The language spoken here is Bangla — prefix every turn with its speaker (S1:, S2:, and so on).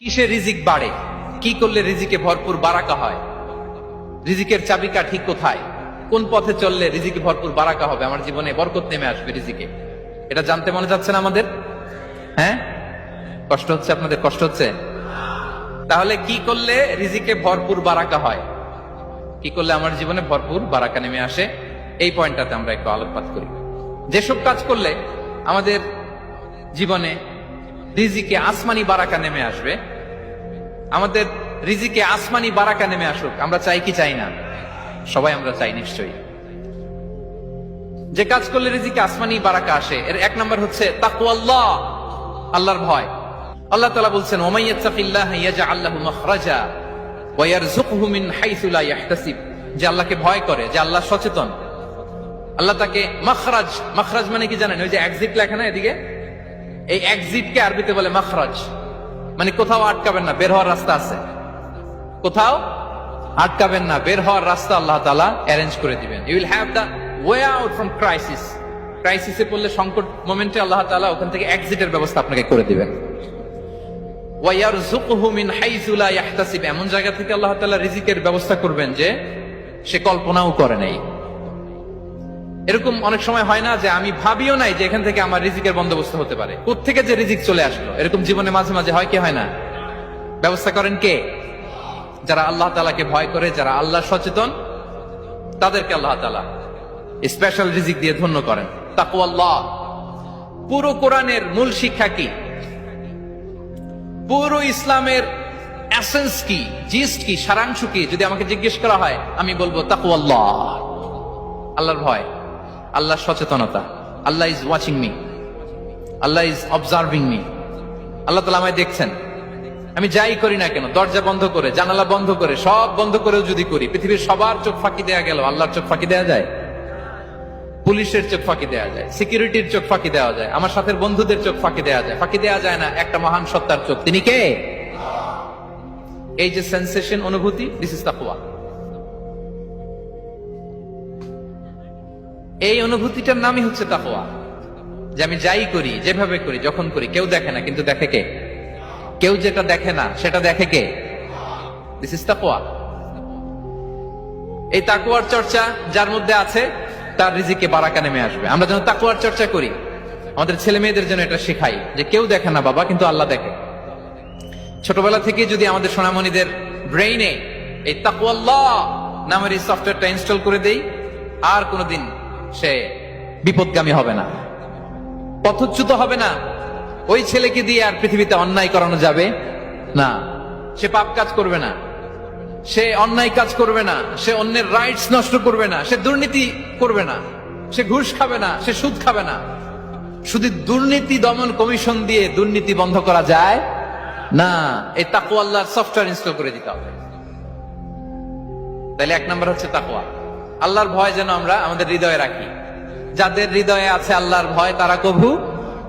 S1: কিসে রিজিক বাড়ে, কি করলে রিজিকে ভরপুর বারাকা হয়, রিজিকের চাবিকা ঠিক কোথায়, কোন পথে চললে রিজিকে ভরপুর বারাকা হবে, আমার জীবনে বরকত নেমে আসবে রিজিকে, এটা জানতে মনে যাচ্ছে না আমাদের? হ্যাঁ, কষ্ট হচ্ছে আপনাদের? কষ্ট হচ্ছে? তাহলে কি করলে রিজিকে ভরপুর বারাকা হয়, কি করলে আমার জীবনে ভরপুর বারাকা নেমে আসে, এই পয়েন্টটাতে আমরা একটু আলোকপাত করি। যেসব কাজ করলে আমাদের জীবনে রিজিকে আসমানি বারাকা নেমে আসবে, আমাদের রিজিকে আসমানি বারাকা নেমে আসুক, আমরা চাই কি চাই না? সবাই আমরা চাই নিশ্চয়ই। যে কাজ করলে রিজিকে আসমানি বারাকা আসে, এর এক নম্বর হচ্ছে তাকওয়াল্লাহ, আল্লাহর ভয়। আল্লাহ তাআলা বলছেন, ওয়া মাইয়াত্তাকিল্লাহ ইয়াজআল লাহু মাখরাজা ওয়া ইয়ারযুকহু মিন হাইসু লা ইয়াহতাসিব। যে আল্লাহকে ভয় করে, যে আল্লাহ সচেতন, আল্লাহ তাকে মাখরাজ, মাখরাজ মানে কি জানেন? ওই যে এক্সিট লেখা না এদিকে, এই এক্সিটকে আরবিতে বলে মাখরাজ, মানে কোথাও আটকাবেন না, বের হওয়ার রাস্তা আছে, কোথাও আটকাবেন না, বের হওয়ার রাস্তা আল্লাহ তাআলা অ্যারেঞ্জ করে দিবেন। You will have the way out from crisis. ক্রাইসিসে পড়লে, সংকট মোমেন্টে আল্লাহ তাআলা ওখান থেকে এক্সিটের ব্যবস্থা আপনাকে করে দিবেন। ওয়া ইয়ারযুকহু মিন হাইসু লা ইয়াহতাসিব, এমন জায়গা থেকে আল্লাহ তাআলা রিজিকের ব্যবস্থা করবেন যে সে কল্পনাও করে নাই। এরকম অনেক সময় হয় না যে আমি ভাবিও নাই যে এখান থেকে আমার রিজিকের বন্দোবস্ত হতে পারে, কোত্থেকে যে রিজিক চলে আসলো, এরকম জীবনে মাঝে মাঝে হয় কি হয় না? ব্যবস্থা করেন কে? যারা আল্লাহ তাআলাকে ভয় করে, যারা আল্লাহ সচেতন, তাদেরকে আল্লাহ তাআলা স্পেশাল রিজিক দিয়ে ধন্য করেন। তাকওয়াল্লাহ। পুরো কোরআনের মূল শিক্ষা কি, পুরো ইসলামের এসেন্স কি, জিস্ট কি, সারাংশ কি, যদি আমাকে জিজ্ঞেস করা হয় আমি বলবো তাকওয়াল্লাহ, আল্লাহর ভয়, আল্লাহর সচেতনতা। Allah is watching me, Allah is observing me. আল্লাহ তাআলা আমায় দেখছেন, আমি যাই করি না কেন, দরজা বন্ধ করে, জানালা বন্ধ করে, সব বন্ধ করেও যদি করি, পৃথিবীর সবার চোখ ফাঁকি দেয়া গেল, আল্লাহর চোখ ফাঁকি দেয়া যায়? পুলিশের চোখ ফাঁকি দেয়া যায়, সিকিউরিটির চোখ ফাঁকি দেওয়া যায়, আমার সাথে বন্ধুদের চোখ ফাঁকি দেওয়া যায়, ফাঁকি দেওয়া যায় না একটা মহান সত্তার চোখ। তিনি কে? এই যে সেন্সেশন, অনুভূতি, দিস ইজ তাকওয়া। এই অনুভূতিটার নামই হচ্ছে তাকওয়া, যে আমি যাই করি, যেভাবে করি, যখন করি, কেউ দেখে না, কিন্তু দেখে কে? কেউ যেটা দেখে না সেটা দেখে কে? দিস ইজ তাকওয়া। এই তাকওয়ার চর্চা যার মধ্যে আছে, তার রিজিকে বারাকা নেমে আসবে। আমরা যেন তাকওয়ার চর্চা করি, আমাদের ছেলে মেয়েদের জন্য এটা শেখাই যে কেউ দেখে না বাবা, কিন্তু আল্লাহ দেখে। ছোটবেলা থেকে যদি আমাদের সোনামণিদের ব্রেইনে এই তাকওয়াল্লাহ নামের এই সফটওয়্যারটা ইনস্টল করে দেই, আর কোনোদিন সে বিপদগামী হবে না, পথচ্যুত হবে না। ওই ছেলেকে দিয়ে আর পৃথিবীতে অন্যায় করানো যাবে না, সে পাপ কাজ করবে না, সে অন্যায় কাজ করবে না, সে অন্যের রাইটস নষ্ট করবে না, সে দুর্নীতি করবে না, সে ঘুষ খাবে না, সে সুদ খাবে না। শুধু দুর্নীতি দমন কমিশন দিয়ে দুর্নীতি বন্ধ করা যায় না, এই তাকওয়া আল্লাহর সফটওয়্যার ইনস্টল করে দিতে হবে। তাহলে এক নম্বর হচ্ছে তাকওয়া। আল্লাহর ভয় যেন আমরা আমাদের হৃদয়ে রাখি। যাদের হৃদয়ে আছে আল্লাহর ভয়, তারা কভু